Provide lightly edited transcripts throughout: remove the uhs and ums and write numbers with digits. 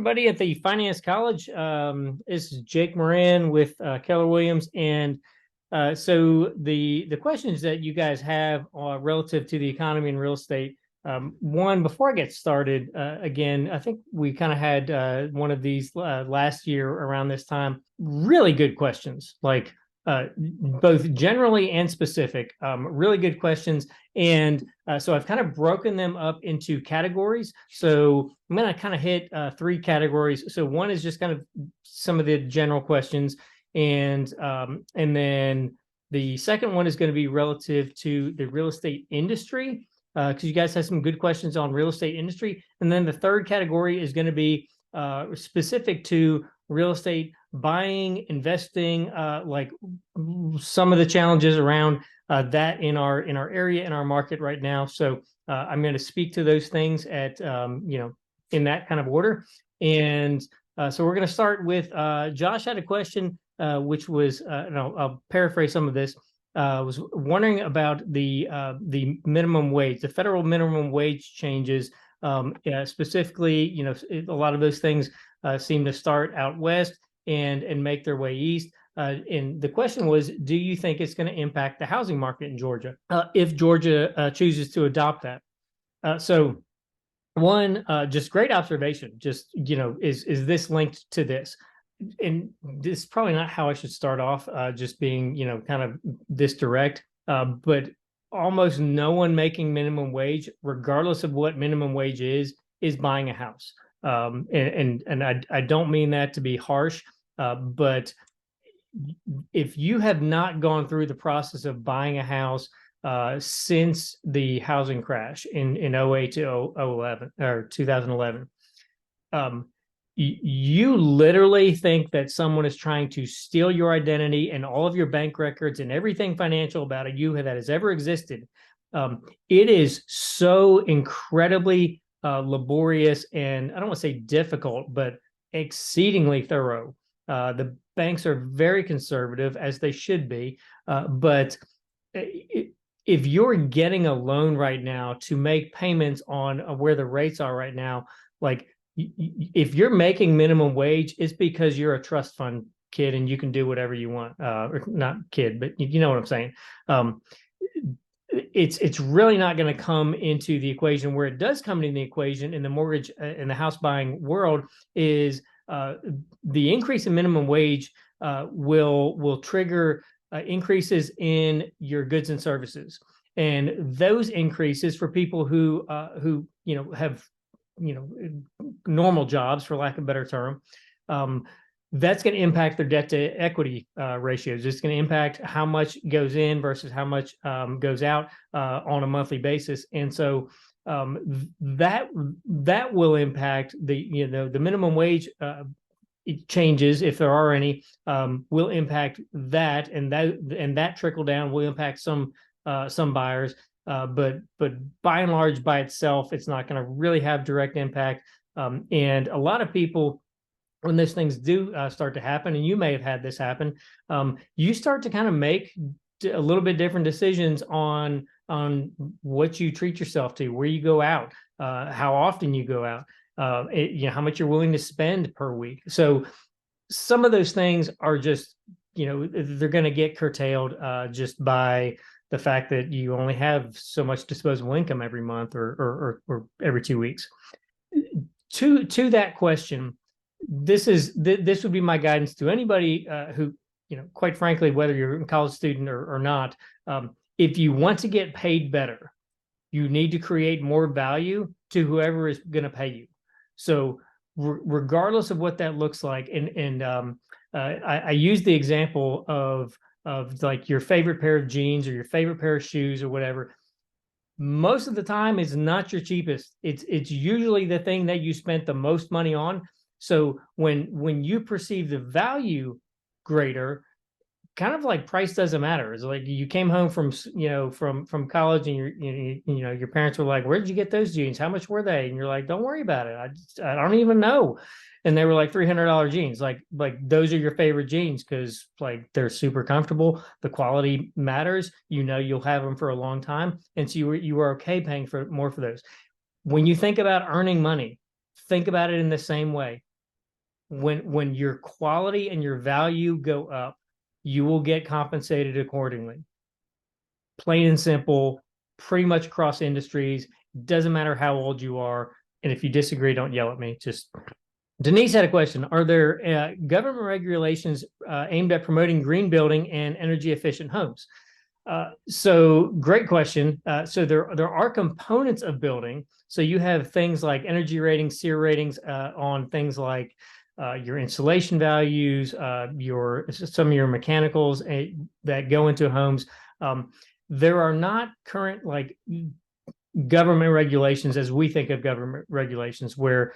everybody at the Finance College. This is Jake Moran with Keller Williams, and so the questions that you guys have relative to the economy and real estate. One, before I get started, again, I think we kind of had one of these last year around this time. Really good questions, like both generally and specific. Really good questions. And so I've kind of broken them up into categories. So I'm going to kind of hit three categories. So one is just kind of some of the general questions, and then the second one is going to be relative to the real estate industry, because you guys have some good questions on real estate industry. And then the third category is going to be specific to real estate buying, investing, like some of the challenges around that in our area, in our market right now. So I'm going to speak to those things at in that kind of order. And so we're going to start with Josh had a question, which was, and I'll paraphrase some of this. Was wondering about the minimum wage, the federal minimum wage changes. Specifically, a lot of those things seem to start out west and make their way east. And the question was, do you think it's going to impact the housing market in Georgia if Georgia chooses to adopt that? So one, just great observation. Just, is this linked to this? And this is probably not how I should start off, just being, kind of this direct, but almost no one making minimum wage, regardless of what minimum wage is buying a house. And I don't mean that to be harsh, but if you have not gone through the process of buying a house since the housing crash in 08 to 11 or 2011, you literally think that someone is trying to steal your identity and all of your bank records and everything financial about you that has ever existed. It is so incredibly laborious, and I don't want to say difficult, but exceedingly thorough. The banks are very conservative, as they should be, but if you're getting a loan right now to make payments on where the rates are right now, like if you're making minimum wage, it's because you're a trust fund kid and you can do whatever you want. Or not kid, but you know what I'm saying. It's really not going to come into the equation. Where it does come into the equation in the mortgage in the house buying world is the increase in minimum wage will trigger increases in your goods and services, and those increases for people who have normal jobs, for lack of a better term, that's going to impact their debt to equity ratios. It's going to impact how much goes in versus how much goes out on a monthly basis. And so that will impact the minimum wage changes, if there are any, will impact that, and that trickle down will impact some buyers. But by and large, by itself, it's not going to really have direct impact. And a lot of people, when those things do start to happen, and you may have had this happen, you start to kind of make a little bit different decisions on what you treat yourself to, where you go out, how often you go out, how much you're willing to spend per week. So some of those things are just, they're going to get curtailed just by the fact that you only have so much disposable income every month or every 2 weeks. To that question, this would be my guidance to anybody who, quite frankly, whether you're a college student or not, if you want to get paid better, you need to create more value to whoever is going to pay you. So regardless of what that looks like, and I use the example of like your favorite pair of jeans or your favorite pair of shoes or whatever. Most of the time, it's not your cheapest. It's usually the thing that you spent the most money on. So when you perceive the value greater, kind of like price doesn't matter. It's like you came home from college and your parents were like, "Where did you get those jeans? How much were they?" And you're like, "Don't worry about it. I don't even know." And they were like $300 jeans. Like those are your favorite jeans because like they're super comfortable. The quality matters. You'll have them for a long time, and so you were okay paying for more for those. When you think about earning money, think about it in the same way. when your quality and your value go up, you will get compensated accordingly. Plain and simple, pretty much across industries. Doesn't matter how old you are. And if you disagree, don't yell at me. Just Denise had a question. Are there government regulations aimed at promoting green building and energy efficient homes? So great question. So there are components of building. So you have things like energy ratings, SEER ratings on things like your insulation values, your some of your mechanicals that go into homes. There are not current like government regulations as we think of government regulations, where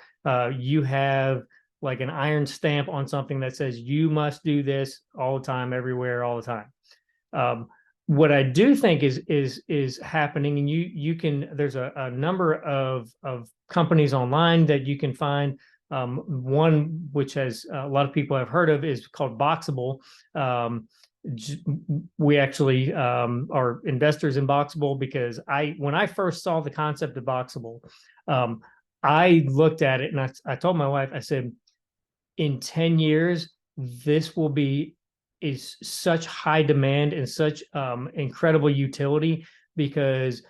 you have like an iron stamp on something that says you must do this all the time, everywhere, all the time. What I do think is happening, and you can there's a number of companies online that you can find. One which has a lot of people have heard of is called Boxable. We actually are investors in Boxable because when I first saw the concept of Boxable, I looked at it and I told my wife, I said, in 10 years, this will be is such high demand and such incredible utility, because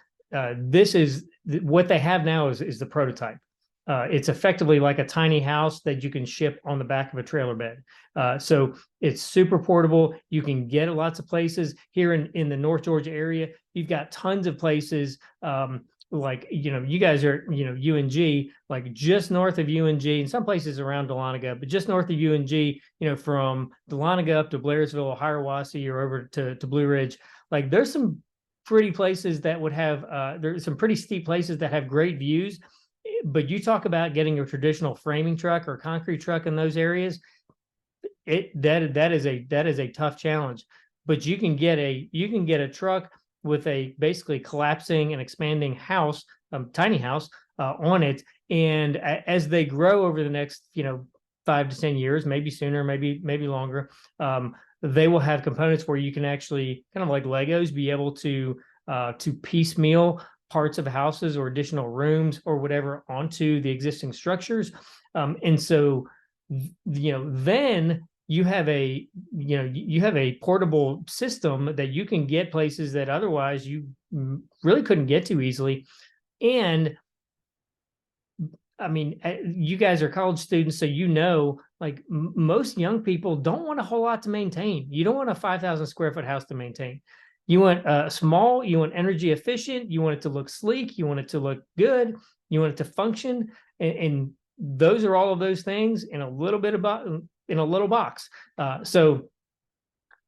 this is what they have now is the prototype. It's effectively like a tiny house that you can ship on the back of a trailer bed. So it's super portable. You can get it lots of places here in the North Georgia area. You've got tons of places. Like, you guys are, UNG, like just north of UNG, and some places around Dahlonega, but just north of UNG, from Dahlonega up to Blairsville, Hiawassee, or over to Blue Ridge, like there's some pretty places that would have, there's some pretty steep places that have great views. But you talk about getting a traditional framing truck or concrete truck in those areas, that is a tough challenge. But you can get a truck with a basically collapsing and expanding house, tiny house on it. And as they grow over the next, 5 to 10 years, maybe sooner, maybe longer, they will have components where you can actually kind of like Legos be able to piecemeal parts of houses or additional rooms or whatever onto the existing structures. And so, then you have a portable system that you can get places that otherwise you really couldn't get to easily. And I mean, you guys are college students, so like most young people don't want a whole lot to maintain. You don't want a 5,000 square foot house to maintain. You want small, you want energy efficient, you want it to look sleek, you want it to look good, you want it to function, and those are all of those things in a little box. So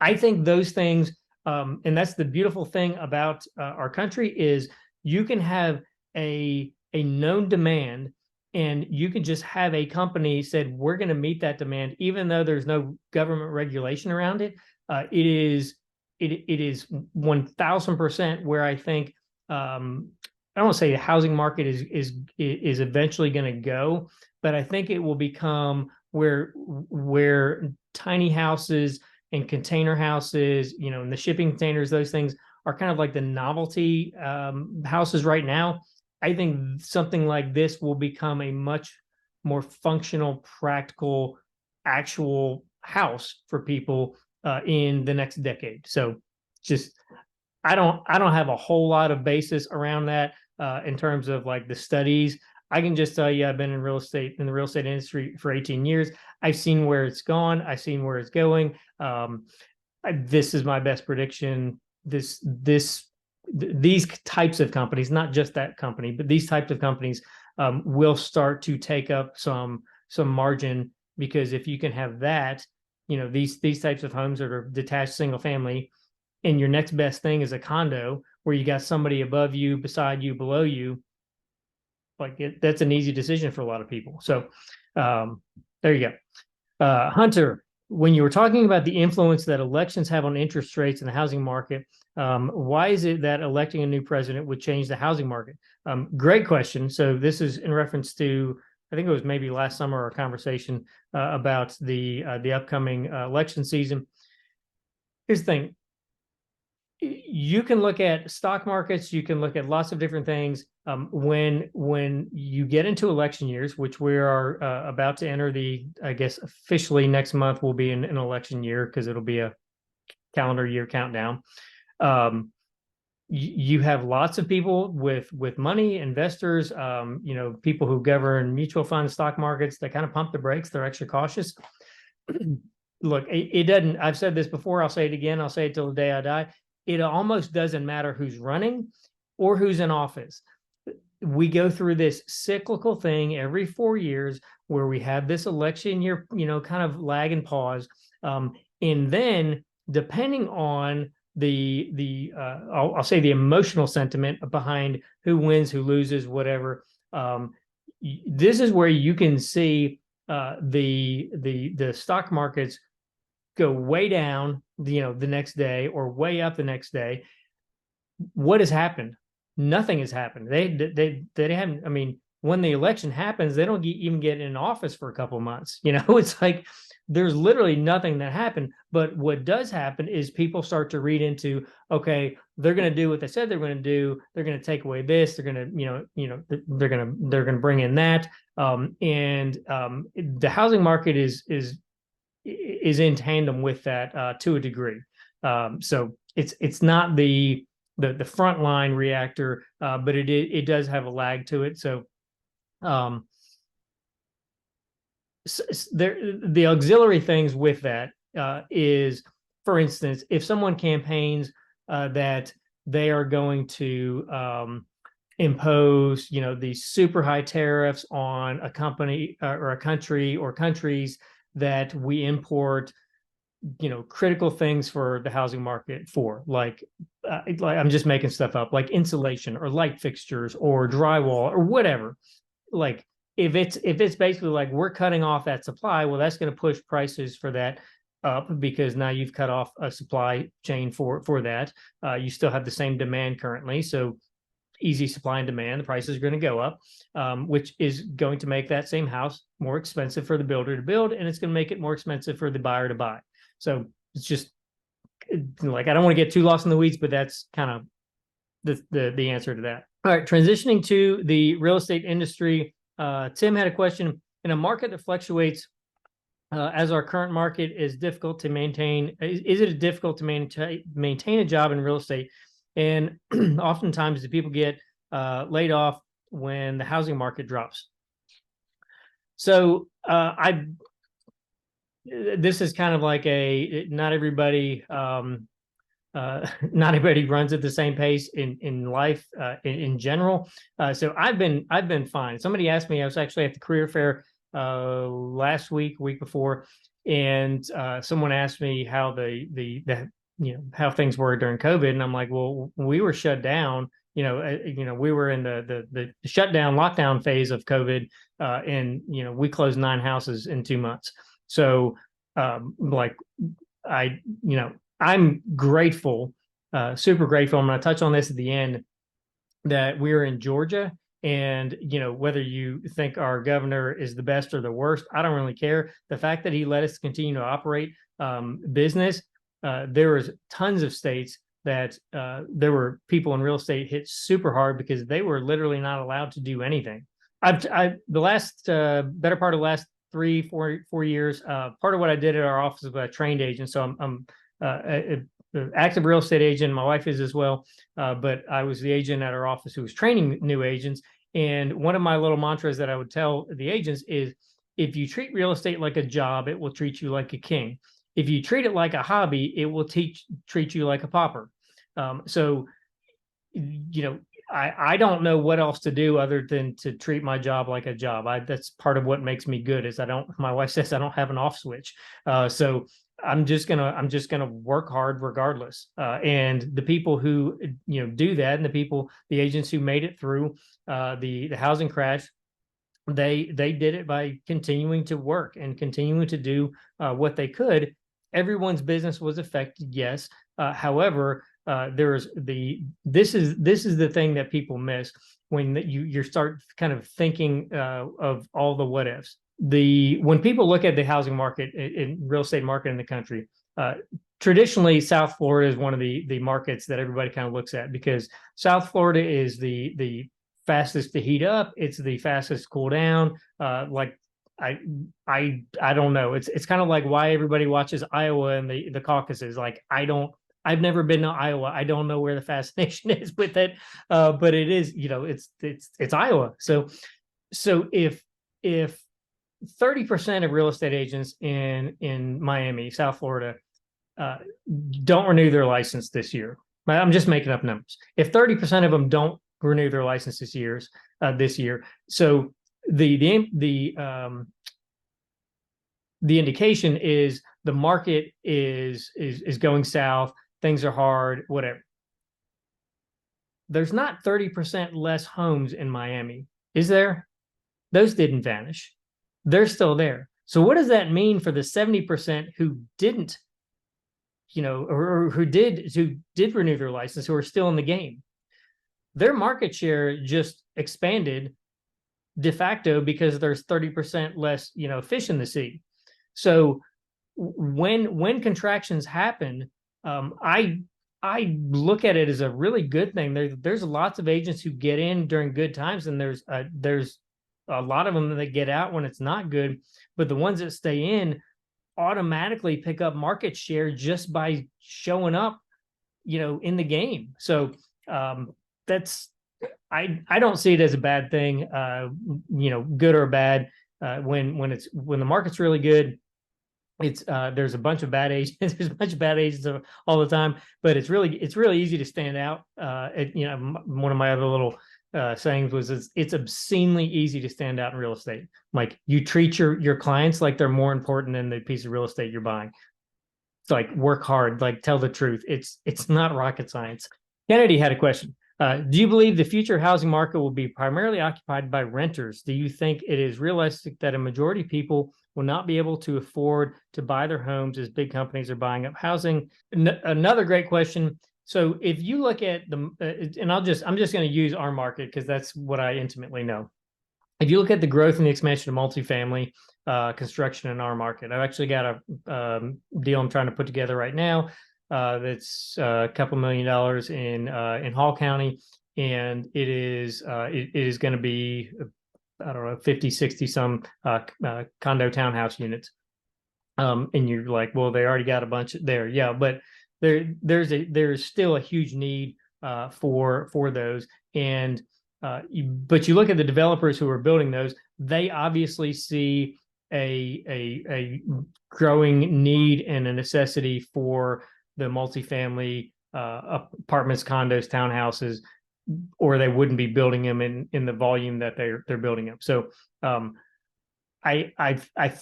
I think those things, and that's the beautiful thing about our country, is you can have a known demand, and you can just have a company said, we're going to meet that demand, even though there's no government regulation around it. It is 1000% where I think, I don't want to say the housing market is eventually going to go, but I think it will become where tiny houses and container houses, and the shipping containers, those things are kind of like the novelty houses right now. I think something like this will become a much more functional, practical, actual house for people in the next decade. So just I don't have a whole lot of basis around that in terms of like the studies. I can just tell you, I've been in the real estate industry for 18 years. I've seen where it's gone. I've seen where it's going. This is my best prediction. These types of companies, not just that company, but these types of companies will start to take up some margin, because if you can have that, these types of homes that are detached single family, and your next best thing is a condo where you got somebody above you, beside you, below you, like that's an easy decision for a lot of people. So there you go. Hunter, when you were talking about the influence that elections have on interest rates in the housing market, why is it that electing a new president would change the housing market? Great question. So this is in reference to, I think it was maybe last summer, a conversation about the upcoming election season. Here's the thing. you can look at stock markets, you can look at lots of different things. When you get into election years, which we are about to enter, I guess officially next month will be an election year because it'll be a calendar year countdown. Um, you have lots of people with money, investors, people who govern mutual funds, stock markets. They kind of pump the brakes. They're extra cautious. Look, it doesn't. I've said this before. I'll say it again. I'll say it till the day I die. It almost doesn't matter who's running or who's in office. We go through this cyclical thing every 4 years where we have this election year, kind of lag and pause, and then depending on I'll say the emotional sentiment behind who wins, who loses, whatever. This is where you can see the stock markets go way down, the next day, or way up the next day. What has happened? Nothing has happened. They haven't. I mean, when the election happens, they don't even get in office for a couple of months. It's like there's literally nothing that happened. But what does happen is people start to read into, okay, they're going to do what they said they're going to do. They're going to take away this. They're going to, they're going to bring in that. And the housing market is in tandem with that to a degree. So it's not the frontline reactor, but it does have a lag to it. So the auxiliary things with that is, for instance, if someone campaigns that they are going to impose, these super high tariffs on a company or a country or countries that we import, critical things for the housing market for, like I'm just making stuff up, like insulation or light fixtures or drywall or whatever. Like if it's basically like we're cutting off that supply, well, that's going to push prices for that up because now you've cut off a supply chain for that. You still have the same demand currently, so easy supply and demand, the prices are going to go up, which is going to make that same house more expensive for the builder to build, and it's going to make it more expensive for the buyer to buy. So it's just like, I don't want to get too lost in the weeds, but that's kind of the answer to that. All right, transitioning to the real estate industry. Tim had a question. In a market that fluctuates as our current market is difficult to maintain, is it difficult to maintain a job in real estate? And oftentimes, do people get laid off when the housing market drops? So this is kind of like not everybody not everybody runs at the same pace in life in general. So I've been fine. Somebody asked me, I was actually at the career fair last week before, and someone asked me how how things were during COVID, and I'm like, well, we were shut down. We were in the shutdown lockdown phase of COVID, and we closed 9 houses in 2 months. So, I'm grateful, super grateful. I'm going to touch on this at the end, that we're in Georgia. And, whether you think our governor is the best or the worst, I don't really care. The fact that he let us continue to operate business, there was tons of states that there were people in real estate hit super hard because they were literally not allowed to do anything. The last better part of the last 3-4 years, part of what I did at our office was I trained agents. So I'm an active real estate agent. My wife is as well, but I was the agent at our office who was training new agents. And one of my little mantras that I would tell the agents is, if you treat real estate like a job, it will treat you like a king. If you treat it like a hobby, it will treat you like a pauper. So, I don't know what else to do other than to treat my job like a job. That's part of what makes me good, is my wife says I don't have an off switch. So I'm just gonna work hard regardless. And the people who do that, and the agents who made it through the housing crash, they did it by continuing to work and continuing to do what they could. Everyone's business was affected, yes. However, this is the thing that people miss when you start kind of thinking of all the what ifs. When people look at the housing market and real estate market in the country, traditionally South Florida is one of the markets that everybody kind of looks at because South Florida is the fastest to heat up. It's the fastest to cool down. Like I I don't know. It's kind of like why everybody watches Iowa and the caucuses. Like I've never been to Iowa. I don't know where the fascination is with it. But it is, it's Iowa. So if 30% of real estate agents in Miami, South Florida, uh, don't renew their license this year. I'm just making up numbers. If 30% of them don't renew their license this year, so the indication is the market is going south. Things are hard. Whatever. There's not 30% less homes in Miami, is there? Those didn't vanish. They're still there. So what does that mean for the 70% who didn't, or who did renew their license, who are still in the game? Their market share just expanded de facto because there's 30% less, fish in the sea. So when contractions happen, I look at it as a really good thing. There's lots of agents who get in during good times, and there's a lot of them that get out when it's not good. But the ones that stay in automatically pick up market share just by showing up, in the game. So that's I don't see it as a bad thing, good or bad. When the market's really good, it's there's a bunch of bad agents. There's a bunch of bad agents all the time, but it's really easy to stand out. One of my other little sayings was it's obscenely easy to stand out in real estate. Like you treat your clients like they're more important than the piece of real estate you're buying. It's like work hard, like tell the truth. It's not rocket science. Kennedy had a question. Do you believe the future housing market will be primarily occupied by renters? Do you think it is realistic that a majority of people will not be able to afford to buy their homes as big companies are buying up housing? Another great question. So if you look at and I'm just going to use our market because that's what I intimately know. If you look at the growth and the expansion of multifamily construction in our market, I've actually got a deal I'm trying to put together right now. That's a couple $1 million in Hall County, and it is going to be, I don't know, 50, 60 some condo townhouse units. And you're like, well, they already got a bunch there, yeah, but there's still a huge need for those, and but you look at the developers who are building those, they obviously see a growing need and a necessity for the multifamily apartments, condos, townhouses, or they wouldn't be building them in the volume that they're building them. So I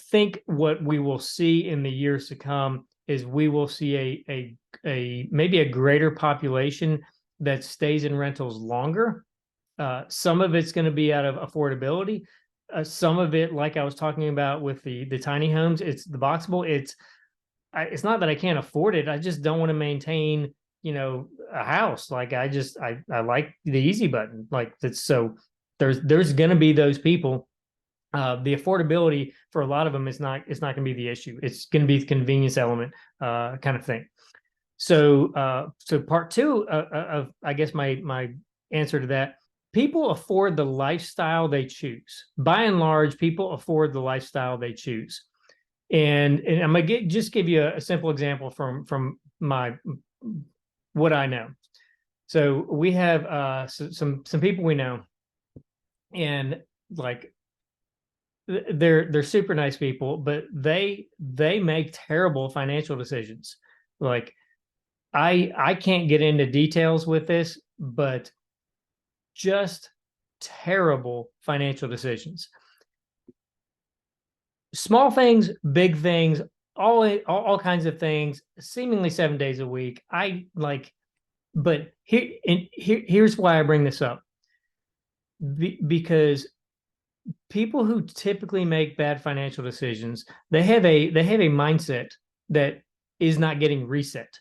think what we will see in the years to come is we will see a maybe a greater population that stays in rentals longer. Some of it's going to be out of affordability. Some of it, like I was talking about with the tiny homes, it's the boxable. It's not that I can't afford it. I just don't want to maintain, a house. Like I like the easy button. Like that's so there's going to be those people. The affordability for a lot of them is not going to be the issue. It's going to be the convenience element kind of thing. So part two of I guess my answer to that, people afford the lifestyle they choose. By and large, people afford the lifestyle they choose. And I'm gonna just give you a simple example from my what I know. So we have some people we know, and like they're super nice people, but they make terrible financial decisions. Like I can't get into details with this, but just terrible financial decisions. Small things, big things, all kinds of things, seemingly 7 days a week. But here's why I bring this up. Because people who typically make bad financial decisions, they have a mindset that is not getting reset.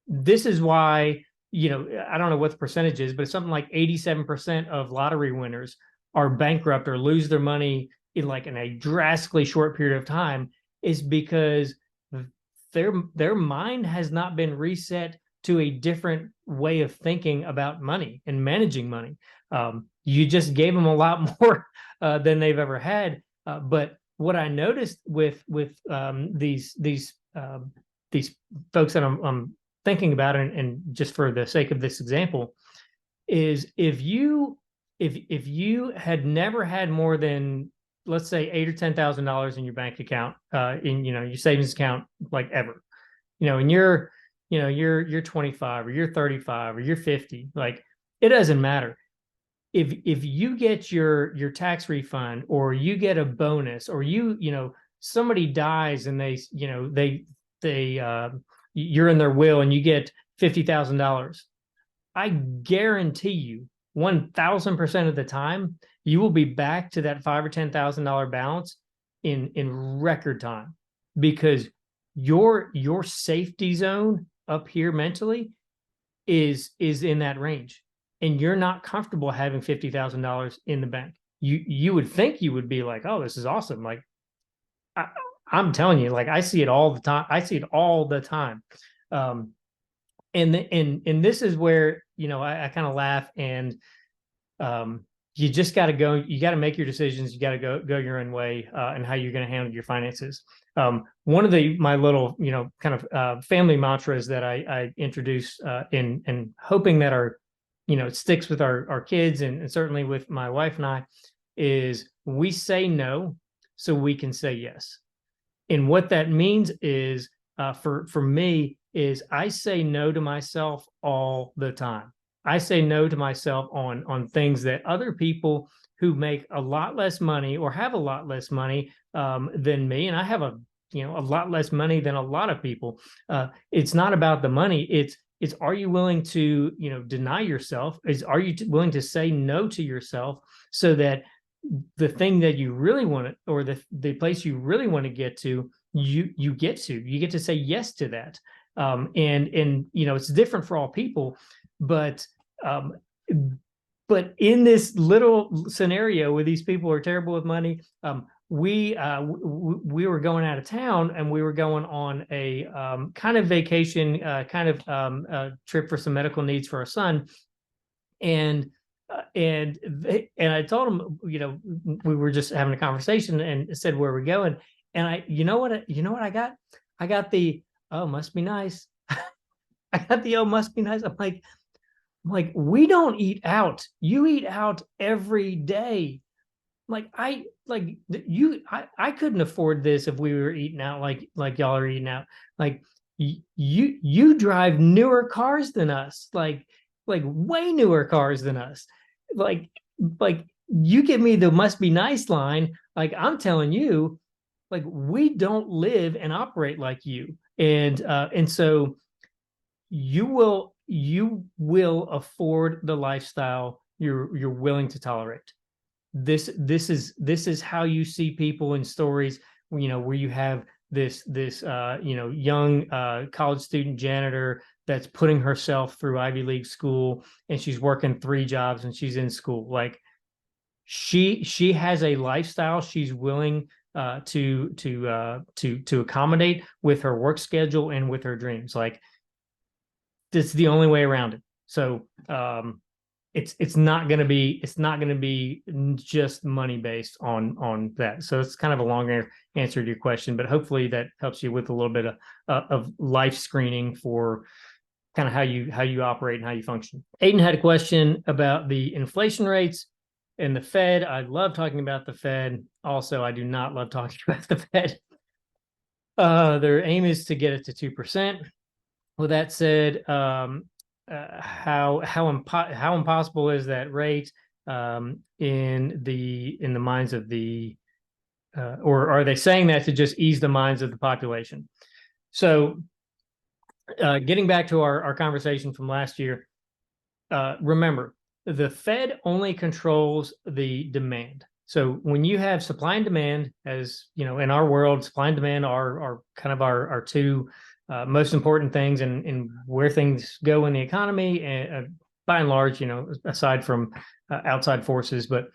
This is why, I don't know what the percentage is, but it's something like 87% of lottery winners are bankrupt or lose their money in a drastically short period of time, is because their mind has not been reset to a different way of thinking about money and managing money. You just gave them a lot more than they've ever had. But what I noticed with these folks that I'm thinking about, and just for the sake of this example, is if you had never had more than, let's say, $8,000 or $10,000 in your bank account, in your savings account, like ever, and you're 25 or you're 35 or you're 50, like it doesn't matter. If you get your tax refund, or you get a bonus, or somebody dies and they you're in their will and you get $50,000, I guarantee you 1,000% of the time you will be back to that $5,000 or $10,000 balance in record time, because your safety zone up here mentally is in that range, and you're not comfortable having $50,000 in the bank. You would think you would be like, oh, this is awesome. Like I'm telling you, like I see it all the time. I see it all the time. And this is where I kind of laugh, and you just got to go. You got to make your decisions. You got to go your own way, and how you're going to handle your finances. One of my little kind of family mantras that I introduce in hoping that it sticks with our kids, and certainly with my wife and I, is we say no so we can say yes. And what that means is, for me, is I say no to myself all the time. I say no to myself on things that other people who make a lot less money or have a lot less money than me, and I have a lot less money than a lot of people. It's not about the money. It's are you willing to deny yourself? Are you willing to say no to yourself, so that the thing that you really want, or the place you really want to get to, you get to say yes to that. And it's different for all people, but in this little scenario where these people are terrible with money, we were going out of town, and we were going on a kind of vacation, trip for some medical needs for our son. And I told him, we were just having a conversation, and said where we're going. And what I got? I got the, oh, must be nice. I got the, oh, must be nice. I'm like, we don't eat out. You eat out every day. I couldn't afford this if we were eating out like y'all are eating out. Like you drive newer cars than us, like way newer cars than us. Like you give me the must be nice line. Like I'm telling you, like we don't live and operate like you. And so you will afford the lifestyle you're willing to tolerate. This is how you see people in stories, where you have this young college student janitor that's putting herself through Ivy League school, and she's working 3 jobs and she's in school. Like she has a lifestyle she's willing to accommodate with her work schedule and with her dreams. Like it's the only way around it. So it's not going to be just money based on that. So it's kind of a longer answer to your question, but hopefully that helps you with a little bit of life screening for kind of how you operate and how you function. Aiden had a question about the inflation rates and the Fed. I love talking about the Fed. Also, I do not love talking about the Fed. Their aim is to get it to 2%. With that said, how impossible is that rate in the minds of the or are they saying that to just ease the minds of the population? So getting back to our conversation from last year, remember, the Fed only controls the demand. So when you have supply and demand, as in our world, supply and demand are kind of our two most important things and where things go in the economy, by and large, aside from outside forces. But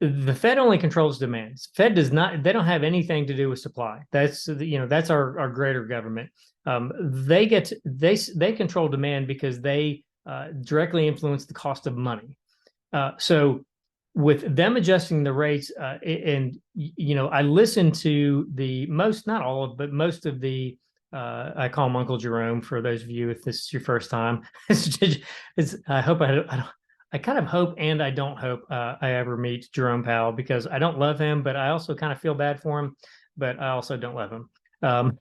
the Fed only controls demand. Fed does not. They don't have anything to do with supply. That's that's our greater government. They get to, they control demand because they directly influence the cost of money. So with them adjusting the rates, and I listened to the most, not all of, but most of the. I call him Uncle Jerome for those of you if this is your first time. I hope I don't. I kind of hope and I don't hope I ever meet Jerome Powell because I don't love him, but I also kind of feel bad for him, but I also don't love him. Um,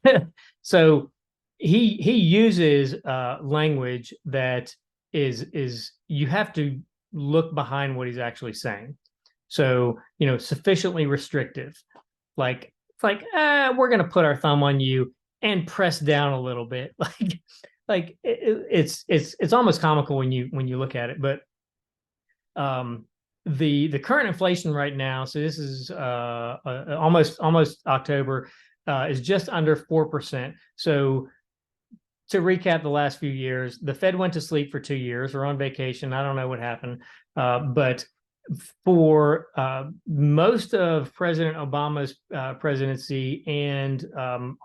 so he uses language that is you have to look behind what he's actually saying. So sufficiently restrictive, like it's like we're going to put our thumb on you and press down a little bit, it's almost comical when you look at it, but um, the current inflation right now, so this is almost October, is just under 4%. So to recap the last few years, the Fed went to sleep for 2 years or on vacation. I don't know what happened, but for most of President Obama's presidency and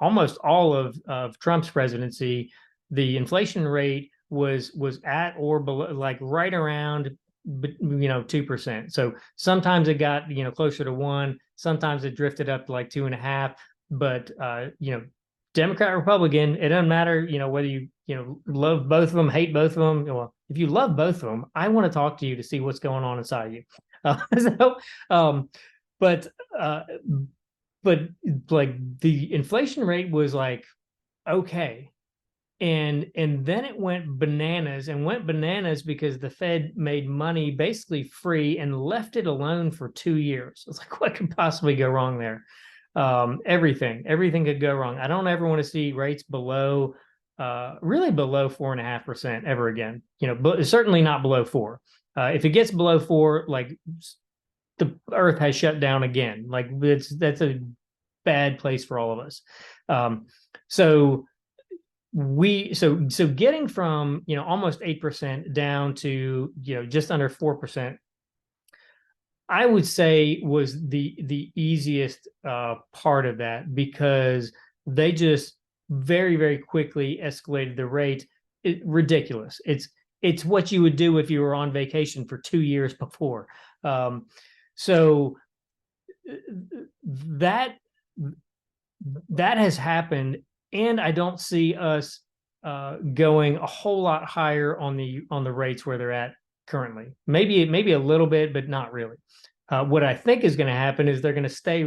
almost all of Trump's presidency, the inflation rate was at or below, like right around 2%. So sometimes it got closer to one, sometimes it drifted up to like 2.5, but Democrat, Republican, it doesn't matter whether you love both of them, hate both of them. Well, if you love both of them, I want to talk to you to see what's going on inside you. So but uh but like the inflation rate was like okay, and then it went bananas because the Fed made money basically free and left it alone for 2 years. It's like, what could possibly go wrong there? Everything could go wrong. I don't ever want to see rates below really below 4.5% ever again, but certainly not below four. If it gets below four, like the earth has shut down again. Like that's a bad place for all of us. So getting from almost 8% down to just under 4%, I would say was the easiest part of that because they just very, very quickly escalated the rate. Ridiculous. It's what you would do if you were on vacation for 2 years before. So that that has happened, and I don't see us going a whole lot higher on the rates where they're at currently. Maybe a little bit, but not really. What I think is going to happen is they're going to stay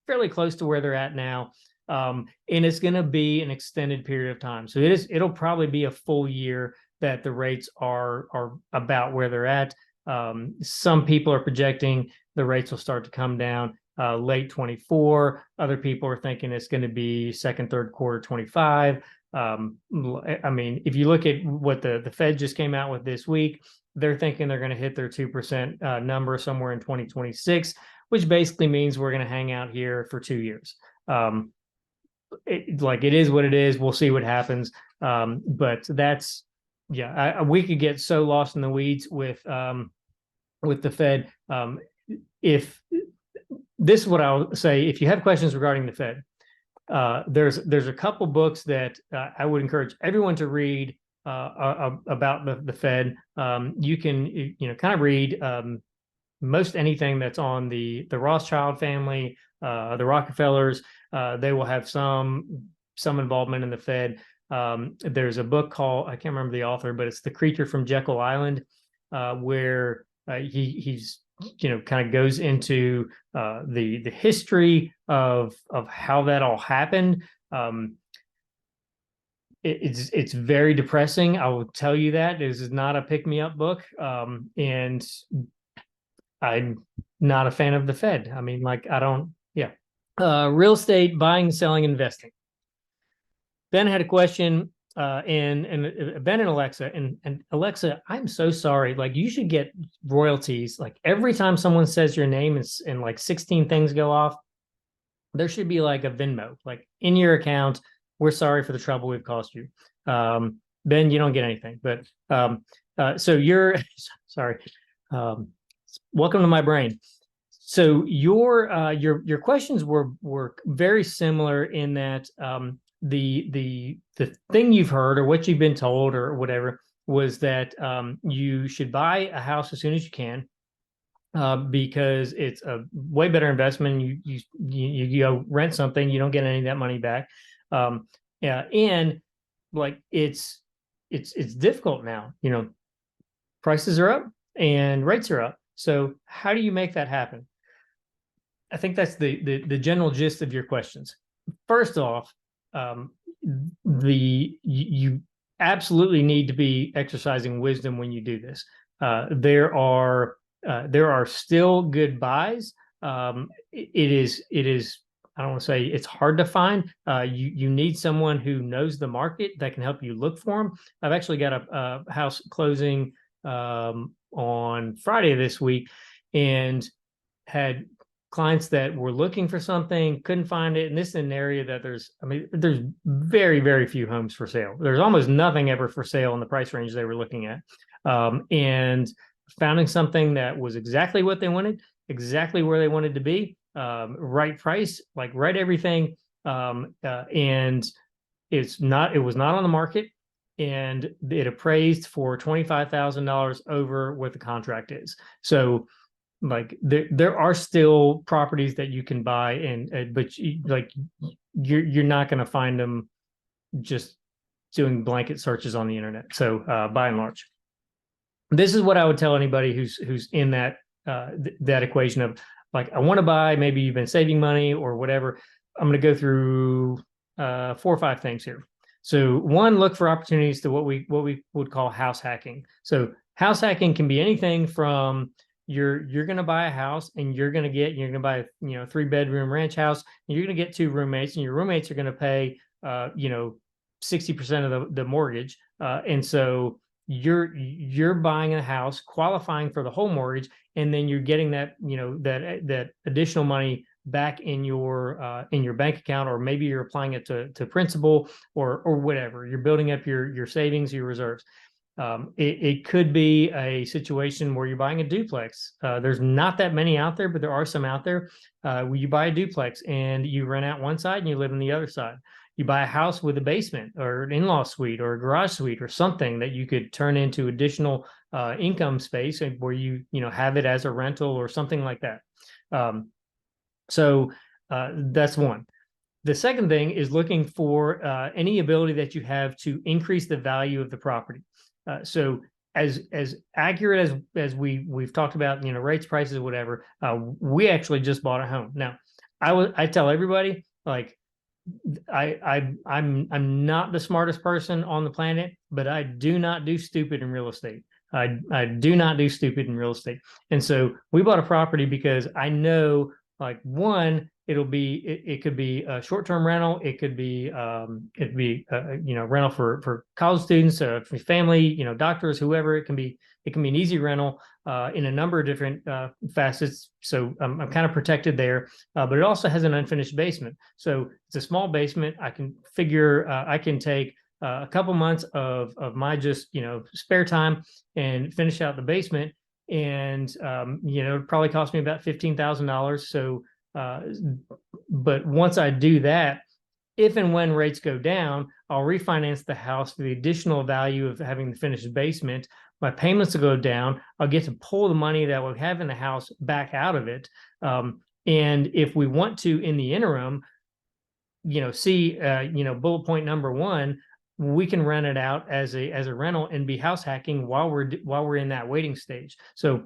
fairly close to where they're at now, and it's going to be an extended period of time. So it'll probably be a full year that the rates are about where they're at. Some people are projecting the rates will start to come down late 24. Other people are thinking it's going to be second, third quarter 25. I mean, if you look at what the Fed just came out with this week, they're thinking they're going to hit their 2% number somewhere in 2026, which basically means we're going to hang out here for 2 years. It is what it is. We'll see what happens. But that's, yeah, we could get so lost in the weeds with the Fed. If this is what I'll say, if you have questions regarding the Fed, there's a couple books that I would encourage everyone to read about the Fed. You can kind of read most anything that's on the Rothschild family, the Rockefellers. They will have some involvement in the Fed. There's a book called, I can't remember the author, but it's The Creature from Jekyll Island, where he's kind of goes into the history of how that all happened. It's very depressing. I will tell you that this is not a pick me up book, and I'm not a fan of the Fed. I mean, like I don't, yeah. Real estate buying, selling, investing. Ben had a question, and Ben and Alexa, and Alexa, I'm so sorry. Like you should get royalties. Like every time someone says your name and like 16 things go off, there should be like a Venmo, like in your account. We're sorry for the trouble we've caused you. Ben, you don't get anything, but so you're sorry. Welcome to my brain. So your questions were very similar in that the thing you've heard or what you've been told or whatever was that you should buy a house as soon as you can, because it's a way better investment. You go rent something, you don't get any of that money back. Yeah, and like it's difficult now. Prices are up and rates are up. So how do you make that happen? I think that's the general gist of your questions. First off, um, you absolutely need to be exercising wisdom when you do this. There are still good buys. It is I don't want to say it's hard to find. You need someone who knows the market that can help you look for them. I've actually got a house closing on Friday this week, and had clients that were looking for something, couldn't find it. And this is an area that there's very, very few homes for sale. There's almost nothing ever for sale in the price range they were looking at. And finding something that was exactly what they wanted, exactly where they wanted to be, right price, like right everything. And it was not on the market, and it appraised for $25,000 over what the contract is. So like there are still properties that you can buy, and but you're not going to find them just doing blanket searches on the internet. So by and large, this is what I would tell anybody who's in that equation of like, I want to buy, maybe you've been saving money or whatever. I'm going to go through 4 or 5 things here. So one, look for opportunities to what we would call house hacking. So house hacking can be anything from you're going to buy a house and you're going to buy a 3-bedroom ranch house, and you're going to get 2 roommates, and your roommates are going to pay 60% of the mortgage, and so you're buying a house, qualifying for the whole mortgage, and then you're getting that additional money back in your bank account, or maybe you're applying it to principal or whatever. You're building up your savings, your reserves. It could be a situation where you're buying a duplex. There's not that many out there, but there are some out there. Where you buy a duplex and you rent out one side and you live on the other side. You buy a house with a basement or an in-law suite or a garage suite or something that you could turn into additional income space, where you have it as a rental or something like that. So that's one. The second thing is looking for any ability that you have to increase the value of the property. So as accurate as we've talked about, rates, prices, whatever, we actually just bought a home. Now, I tell everybody, like, I'm not the smartest person on the planet, but I do not do stupid in real estate. I do not do stupid in real estate. And so we bought a property because I know, like, one, it could be a short-term rental. It could be rental for college students, for family, doctors, whoever. It can be an easy rental in a number of different facets. So I'm kind of protected there, but it also has an unfinished basement. So it's a small basement. I can take a couple months of my just spare time and finish out the basement, and it probably cost me about $15,000. So but once I do that, if and when rates go down, I'll refinance the house for the additional value of having the finished basement. My payments will go down. I'll get to pull the money that we have in the house back out of it. And if we want to, in the interim, bullet point number 1, we can rent it out as a rental and be house hacking while we're in that waiting stage. So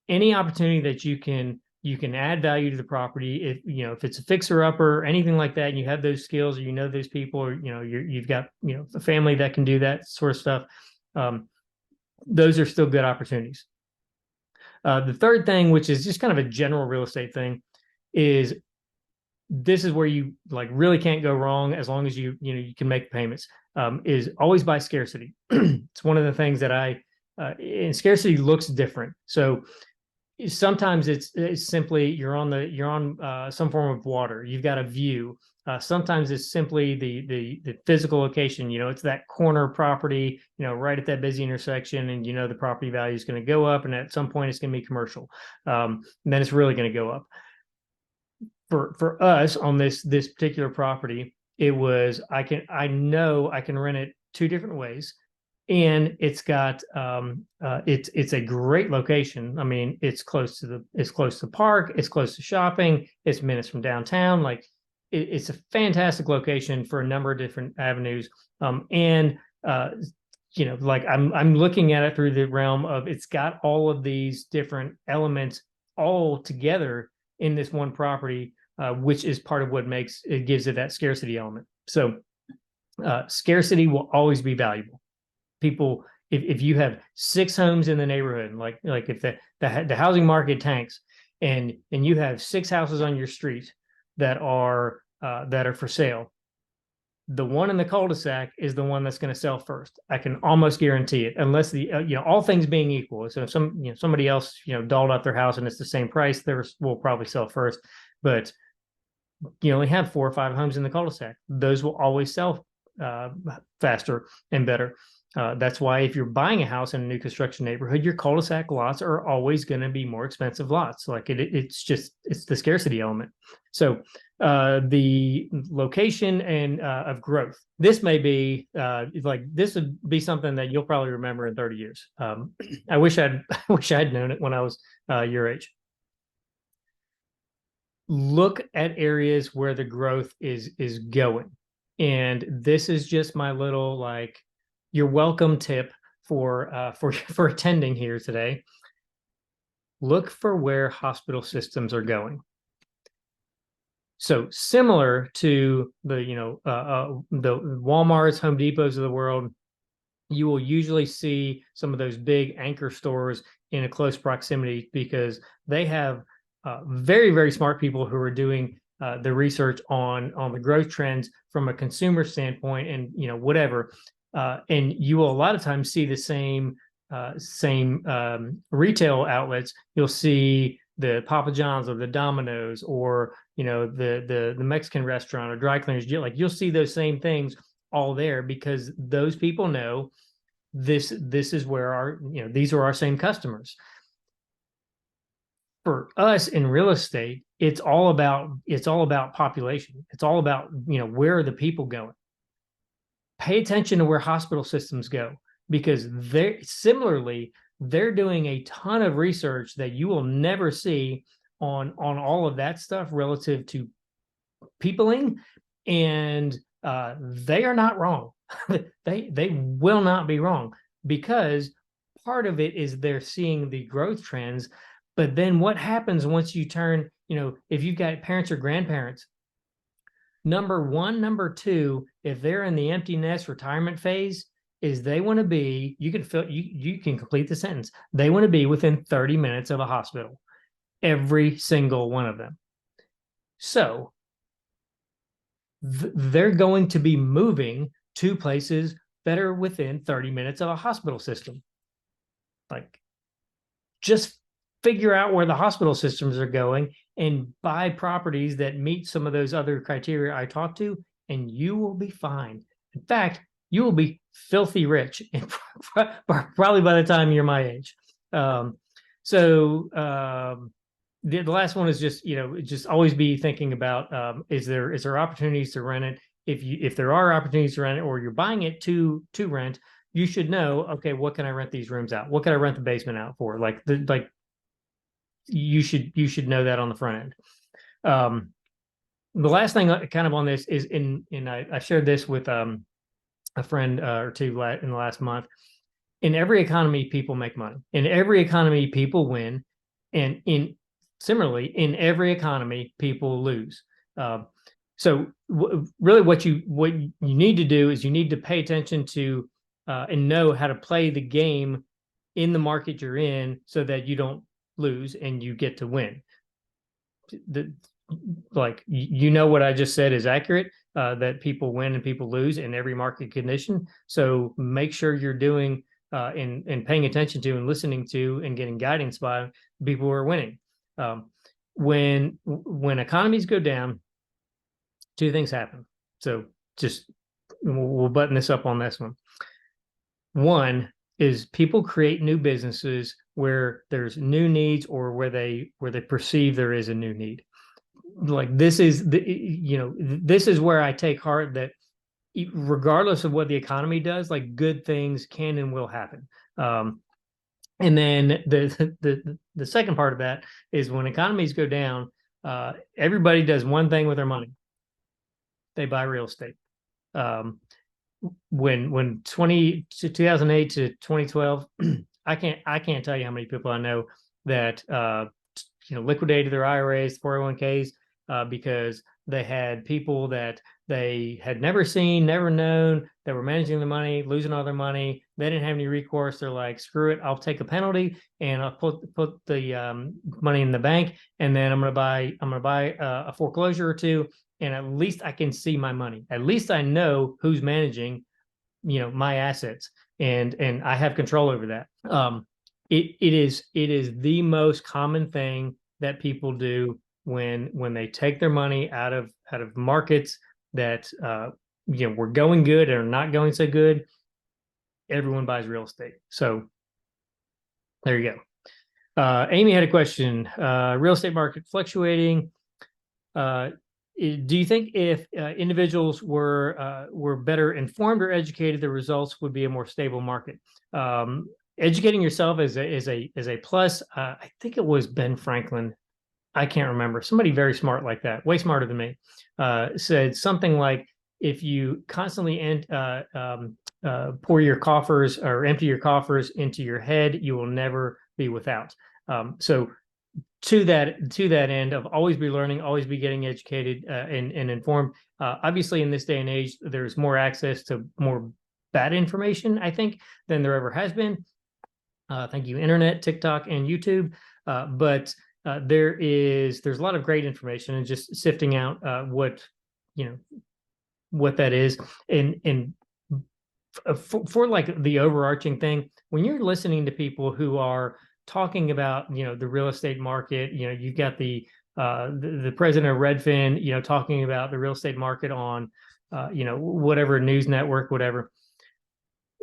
any opportunity that you can add value to the property, if it's a fixer upper or anything like that, and you have those skills, or those people, or you've got a family that can do that sort of stuff, those are still good opportunities. The third thing, which is just kind of a general real estate thing, is this is where you really can't go wrong as long as you can make payments. Is always buy scarcity. It's one of the things that and scarcity looks different. So sometimes it's simply you're on some form of water. You've got a view. Sometimes it's simply the physical location. It's that corner property, right at that busy intersection, and the property value is going to go up, and at some point it's going to be commercial. And then it's really going to go up. For us on this particular property, it was I know I can rent it two different ways, and it's got it's a great location. I mean, it's close to the park, it's close to shopping, it's minutes from downtown. Like it's a fantastic location for a number of different avenues. And like I'm looking at it through the realm of it's got all of these different elements all together in this one property, which is part of what gives it that scarcity element. So scarcity will always be valuable. People, if you have 6 homes in the neighborhood, like if the housing market tanks, and you have 6 houses on your street that are for sale, the one in the cul-de-sac is the one that's going to sell first. I can almost guarantee it, unless all things being equal. So if somebody else dolled up their house and it's the same price, theirs will probably sell first. But you only have 4 or 5 homes in the cul-de-sac. Those will always sell faster and better. That's why if you're buying a house in a new construction neighborhood, your cul-de-sac lots are always going to be more expensive lots. Like it's the scarcity element. So the location and of growth. This may be this would be something that you'll probably remember in 30 years. I wish I'd known it when I was your age. Look at areas where the growth is going, and this is just my little you're welcome tip for attending here today. Look for where hospital systems are going. So similar to the Walmarts, Home Depots of the world, you will usually see some of those big anchor stores in a close proximity because they have very, very smart people who are doing the research on the growth trends from a consumer standpoint, and whatever. And you will a lot of times see the same retail outlets. You'll see the Papa John's or the Domino's or the Mexican restaurant or dry cleaners. You'll see those same things all there because those people know this is where these are our same customers. For us in real estate, it's all about population. It's all about where are the people going. Pay attention to where hospital systems go, because they're doing a ton of research that you will never see on all of that stuff relative to peopling, and they are not wrong. they will not be wrong, because part of it is they're seeing the growth trends. But then what happens once you turn, if you've got parents or grandparents, number 1, number 2, if they're in the empty nest retirement phase, is they want to be, you can complete the sentence. They want to be within 30 minutes of a hospital, every single one of them. So they're going to be moving to places that are within 30 minutes of a hospital system. Just figure out where the hospital systems are going and buy properties that meet some of those other criteria I talked to, and you will be fine. In fact, you will be filthy rich, probably by the time you're my age. The last one is just always be thinking about is there opportunities to rent it. If there are opportunities to rent it, or you're buying it to rent, you should know, okay, what can I rent these rooms out? What can I rent the basement out for? You should know that on the front end. The last thing kind of on this is I shared this with a friend or two in the last month. In every economy, people make money. In every economy, people win, and similarly, in every economy, people lose. So really, what you need to do is you need to pay attention to and know how to play the game in the market you're in, so that you don't lose and you get to win. What I just said is accurate, that people win and people lose in every market condition. So make sure you're doing and paying attention to and listening to and getting guidance by people who are winning. When economies go down, two things happen. So just we'll button this up on this one. One is people create new businesses where there's new needs or where they perceive there is a new need. Like this is this is where I take heart that regardless of what the economy does, like good things can and will happen. And then the second part of that is when economies go down, everybody does one thing with their money. They buy real estate. When 2008 to 2012, I can't tell you how many people I know that liquidated their IRAs, 401ks, because they had people that they had never seen, never known, that were managing the money, losing all their money. They didn't have any recourse. They're like, screw it, I'll take a penalty and I'll put the money in the bank, and then I'm gonna buy a foreclosure or two, and at least I can see my money. At least I know who's managing, my assets, and I have control over that. It is the most common thing that people do when they take their money out of markets that were going good or not going so good. Everyone buys real estate. So there you go. Amy had a question. Real estate market fluctuating. Do you think if individuals were better informed or educated, the results would be a more stable market? Educating yourself is a plus. I think it was Ben Franklin. I can't remember. Somebody very smart like that, way smarter than me, said something like, if you constantly pour your coffers or empty your coffers into your head, you will never be without. So to that end of always be learning, always be getting educated and informed. Obviously, in this day and age, there's more access to more bad information, I think, than there ever has been. Thank you, internet, TikTok, and YouTube. But there's a lot of great information, and just sifting out what that is, and for like the overarching thing, when you're listening to people who are talking about the real estate market, you've got the president of Redfin talking about the real estate market on whatever news network, whatever.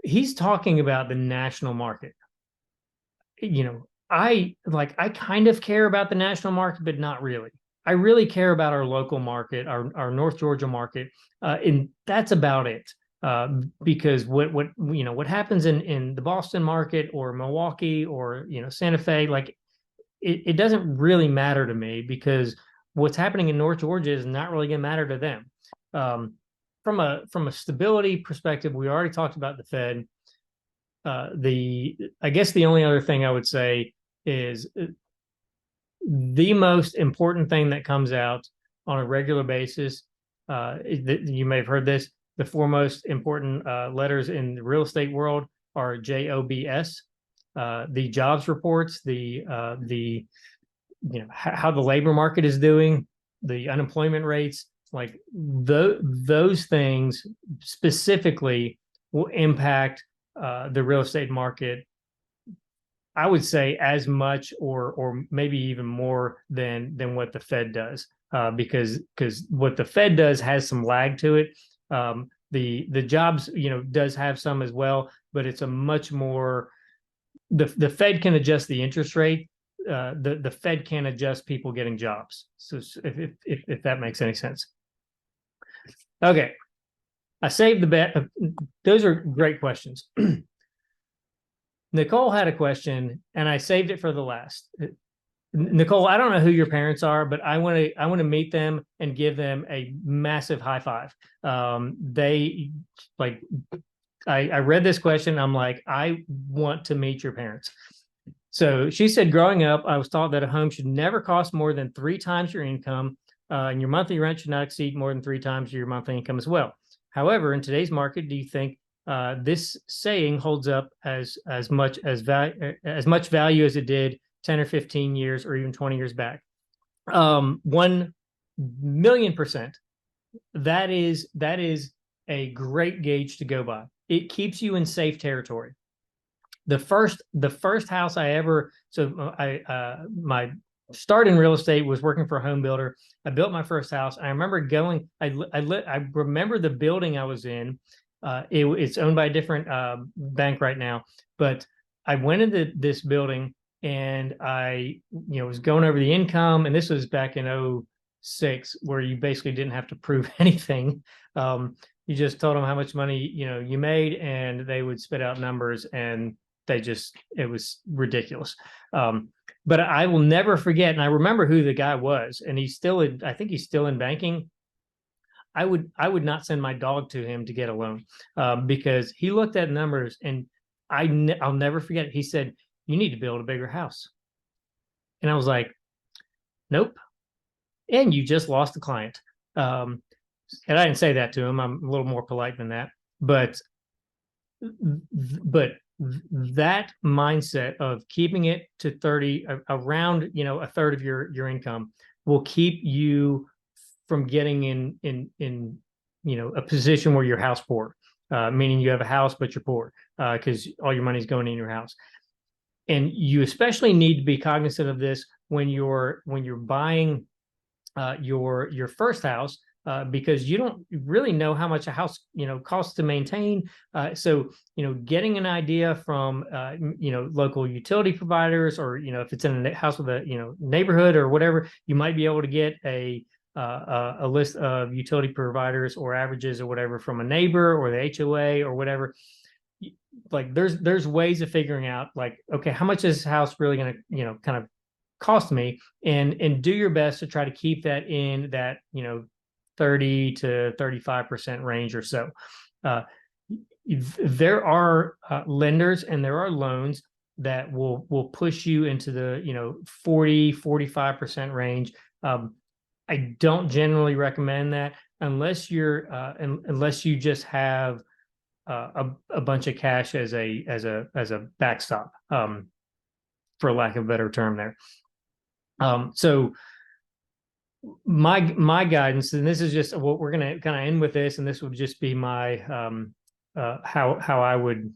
He's talking about the national market. I kind of care about the national market, but not really. I really care about our local market, our North Georgia market, and that's about it. Because what happens in the Boston market or Milwaukee or Santa Fe, like it doesn't really matter to me, because what's happening in North Georgia is not really going to matter to them. From a stability perspective, we already talked about the Fed. I guess the only other thing I would say is the most important thing that comes out on a regular basis. You may have heard this. The four most important letters in the real estate world are JOBS. The jobs reports, how the labor market is doing, the unemployment rates, like those things specifically will impact the real estate market, I would say, as much or maybe even more than what the Fed does, because what the Fed does has some lag to it. The jobs does have some as well, but it's a much more, the Fed can adjust the interest rate. The Fed can't adjust people getting jobs. So if that makes any sense. Okay, I saved the bet. Those are great questions. Nicole had a question, and I saved it for the last. Nicole, I don't know who your parents are, but I want to meet them and give them a massive high five. They like, I read this question. I'm like, I want to meet your parents. So she said, growing up, I was taught that a home should never cost more than 3 times your income, and your monthly rent should not exceed more than 3 times your monthly income as well. However, in today's market, do you think this saying holds up as much value as it did 10 or 15 years or even 20 years back? 1,000,000%. That is a great gauge to go by. It keeps you in safe territory. The first house I ever, my started in real estate, was working for a home builder. I built my first house. I remember going, I remember the building I was in. It's owned by a different bank right now, but I went into this building and I, was going over the income. And this was back in '06, where you basically didn't have to prove anything. You just told them how much money, you made, and they would spit out numbers, and it was ridiculous. But I will never forget, and I remember who the guy was, and I think he's still in banking. I would not send my dog to him to get a loan, because he looked at numbers, and I'll never forget it. He said, "You need to build a bigger house," and I was like, "Nope." And you just lost a client. And I didn't say that to him. I'm a little more polite than that, but that mindset of keeping it to 30, around, a third of your income, will keep you from getting in a position where you're house poor, meaning you have a house but you're poor, because all your money's going in your house. And you especially need to be cognizant of this when you're buying your first house, because you don't really know how much a house costs to maintain. So getting an idea from local utility providers, or if it's in a house with a neighborhood or whatever, you might be able to get a list of utility providers or averages or whatever from a neighbor or the HOA or whatever. Like there's ways of figuring out, like, okay, how much is this house really going to kind of cost me, and do your best to try to keep that in that 30 to 35% range or so. There are lenders and there are loans that will push you into the 40-45% range. I don't generally recommend that unless you just have a bunch of cash as a backstop, for lack of a better term there. So my guidance, and this is just what we're going to kind of end with this, and this would just be my how I would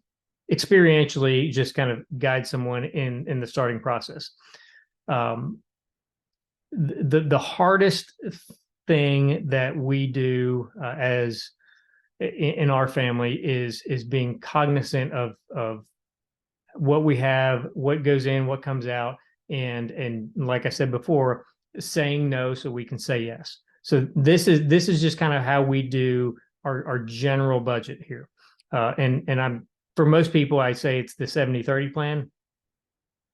experientially just kind of guide someone in the starting process. The hardest thing that we do as in our family is being cognizant of what we have, what goes in, what comes out, and like I said before, saying no so we can say yes. So this is just kind of how we do our general budget here. And I'm, for most people, I say it's the 70-30 plan.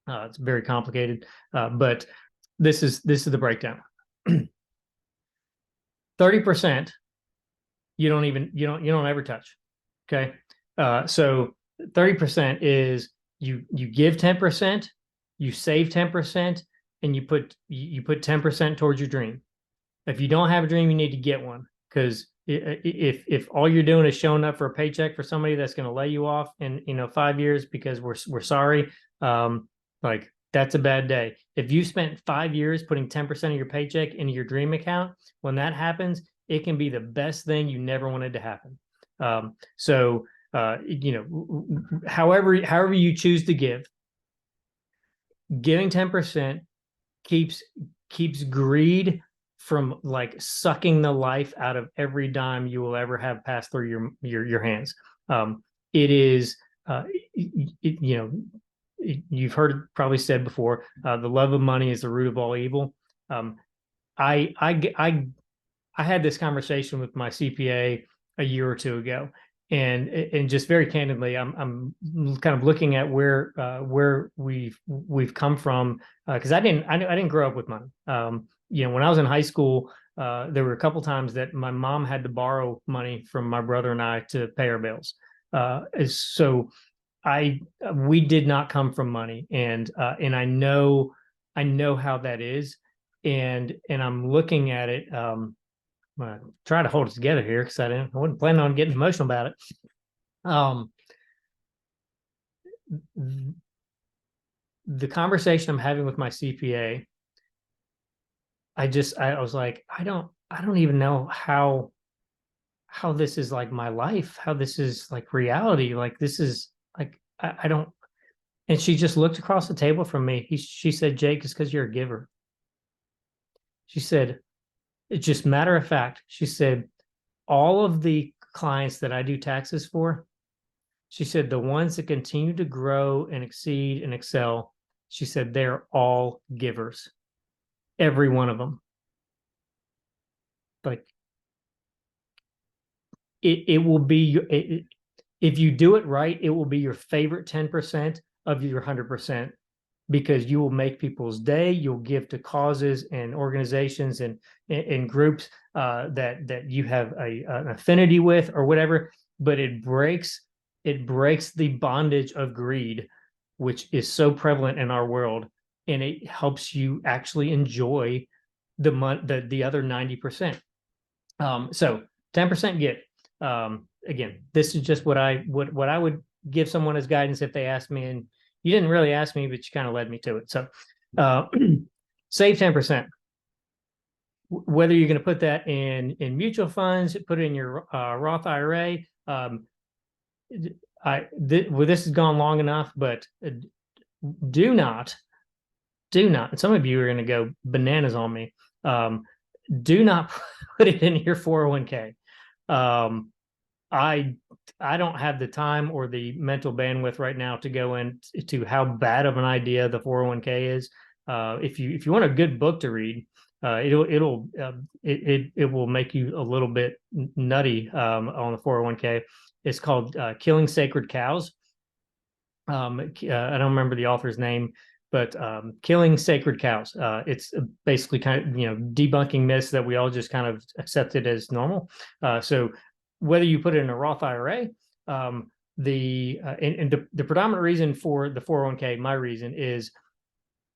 It's very complicated, but this is the breakdown. 30% you don't ever touch. Okay. So 30% is you give 10%, you save 10%, and you put 10% towards your dream. If you don't have a dream, you need to get one, because if all you're doing is showing up for a paycheck for somebody that's going to lay you off in 5 years because we're sorry, like that's a bad day. If you spent 5 years putting 10% of your paycheck into your dream account, when that happens, it can be the best thing you never wanted to happen. So however you choose to give, giving 10% keeps greed from like sucking the life out of every dime you will ever have pass through your hands. It is, you've heard it probably said before, the love of money is the root of all evil. I had this conversation with my CPA a year or two ago, and just very candidly, I'm kind of looking at where we've come from, because I didn't grow up with money. When I was in high school, there were a couple times that my mom had to borrow money from my brother and I to pay our bills. So we did not come from money, and I know how that is, and I'm looking at it. I'm gonna try to hold it together here because I wasn't planning on getting emotional about it. The conversation I'm having with my CPA, I was like, I don't even know how this is like my life, how this is like reality. Like this is like, I don't. And she just looked across the table from me. She said, "Jake, it's because you're a giver." She said, it's just matter of fact. She said, all of the clients that I do taxes for, she said, the ones that continue to grow and exceed and excel, she said, they're all givers, every one of them. Like it will be, if you do it right, it will be your favorite 10% of your 100%, because you will make people's day. You'll give to causes and organizations and groups that you have an affinity with or whatever. But it breaks the bondage of greed, which is so prevalent in our world, and it helps you actually enjoy the other 90%. So 10% get. Again, this is just what I would give someone as guidance if they asked me, and you didn't really ask me, but you kind of led me to it. So uh, save 10%. Whether you're going to put that in mutual funds, put it in your Roth IRA. This has gone long enough, but do not, and some of you are going to go bananas on me. Do not put it in your 401k. I don't have the time or the mental bandwidth right now to go into how bad of an idea the 401k is. If you want a good book to read, it will make you a little bit nutty on the 401k. It's called Killing Sacred Cows. I don't remember the author's name, but Killing Sacred Cows. It's basically kind of debunking myths that we all just kind of accepted as normal. So whether you put it in a Roth IRA, the predominant reason for the 401k, my reason is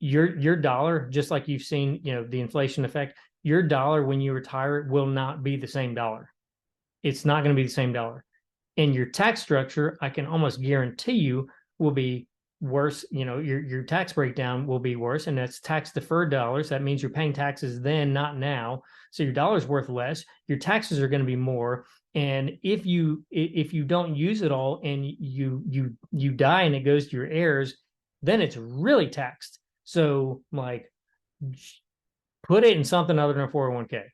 your dollar, just like you've seen, the inflation effect, your dollar when you retire will not be the same dollar. It's not going to be the same dollar. And your tax structure, I can almost guarantee you, will be worse. Your tax breakdown will be worse, and that's tax deferred dollars. That means you're paying taxes then, not now. So your dollar's worth less. Your taxes are going to be more. And if you don't use it all and you die and it goes to your heirs, then it's really taxed. So like, put it in something other than a 401k.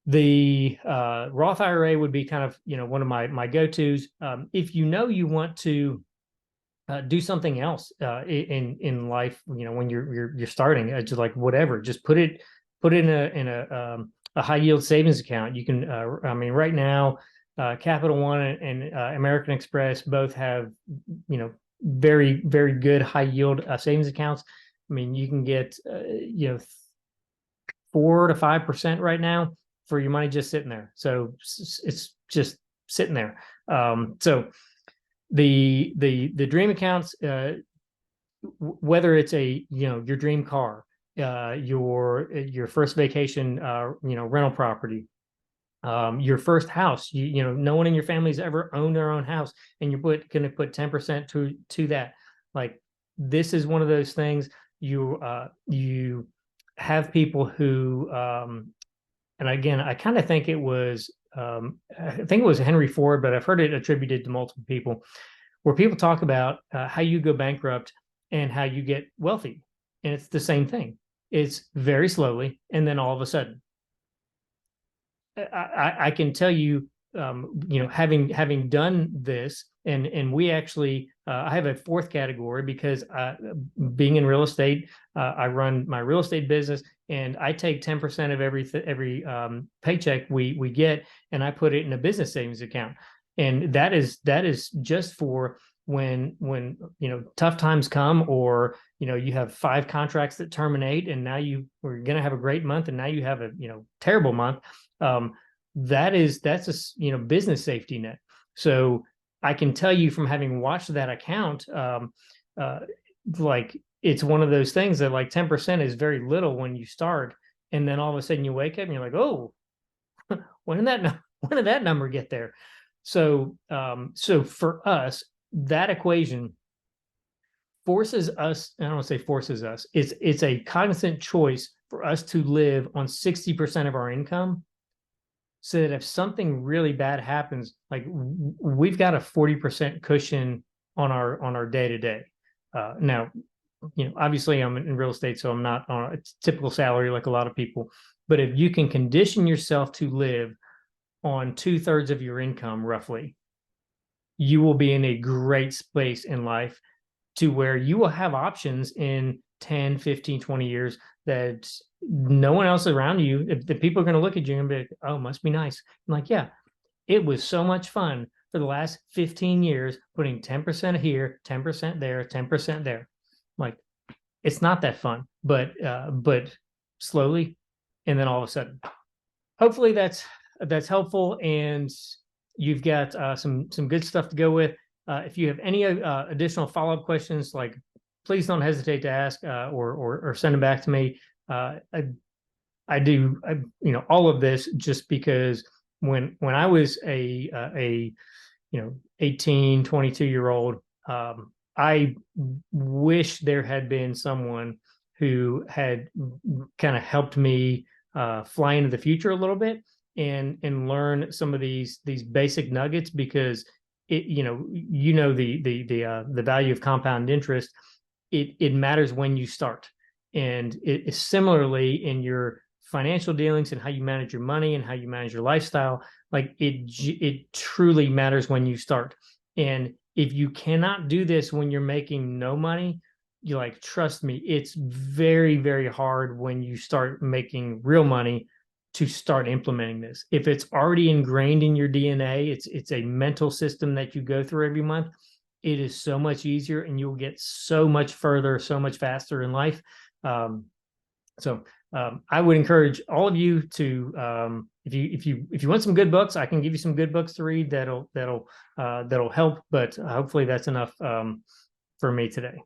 The Roth IRA would be kind of one of my go-tos. If you want to do something else in life, when you're starting, just like whatever, just put it in a high yield savings account. You can right now, Capital One and American Express both have very, very good high yield savings accounts. I mean, you can get 4 to 5% right now for your money just sitting there. So it's just sitting there. So the dream accounts, whether it's your dream car, your first vacation, rental property, your first house, no one in your family's ever owned their own house, and you're going to put 10% to that. Like, this is one of those things. You have people who, and again, I kind of think it was, Henry Ford, but I've heard it attributed to multiple people, where people talk about how you go bankrupt and how you get wealthy. And it's the same thing. It's very slowly, and then all of a sudden. I can tell you, having done this, and we actually, I have a fourth category because being in real estate, I run my real estate business, and I take 10% of every paycheck we get, and I put it in a business savings account, and that is just for when tough times come, or you have 5 contracts that terminate, and now we're going to have a great month, and now you have a terrible month. That's a business safety net. So I can tell you from having watched that account, like, it's one of those things that, like, 10% is very little when you start, and then all of a sudden you wake up and you're like, oh, when did that number get there? So for us, that equation forces us, I don't want to say forces us, it's a cognizant choice for us to live on 60% of our income, so that if something really bad happens, like, we've got a 40% cushion on our day-to-day. Now, obviously I'm in real estate, so I'm not on a typical salary like a lot of people. But if you can condition yourself to live on 2/3 of your income, roughly, you will be in a great space in life to where you will have options in 10, 15, 20 years that no one else around you, if the people are going to look at you and be like, oh, must be nice. I'm like, yeah, it was so much fun for the last 15 years, putting 10% here, 10% there, 10% there. Like, it's not that fun, but slowly, and then all of a sudden, hopefully that's helpful, and you've got some good stuff to go with. If you have any additional follow-up questions, like, please don't hesitate to ask, or send them back to me. I do all of this just because when I was a 18, 22-year old, I wish there had been someone who had kind of helped me fly into the future a little bit and learn some of these basic nuggets, because the value of compound interest. It matters when you start, and it is similarly in your financial dealings and how you manage your money and how you manage your lifestyle. Like, it truly matters when you start. And if you cannot do this when you're making no money, you like, trust me, it's very, very hard when you start making real money to start implementing this. If it's already ingrained in your DNA, it's a mental system that you go through every month. It is so much easier, and you'll get so much further, so much faster in life. Um, so I would encourage all of you to, if you want some good books, I can give you some good books to read that'll help. But hopefully that's enough for me today.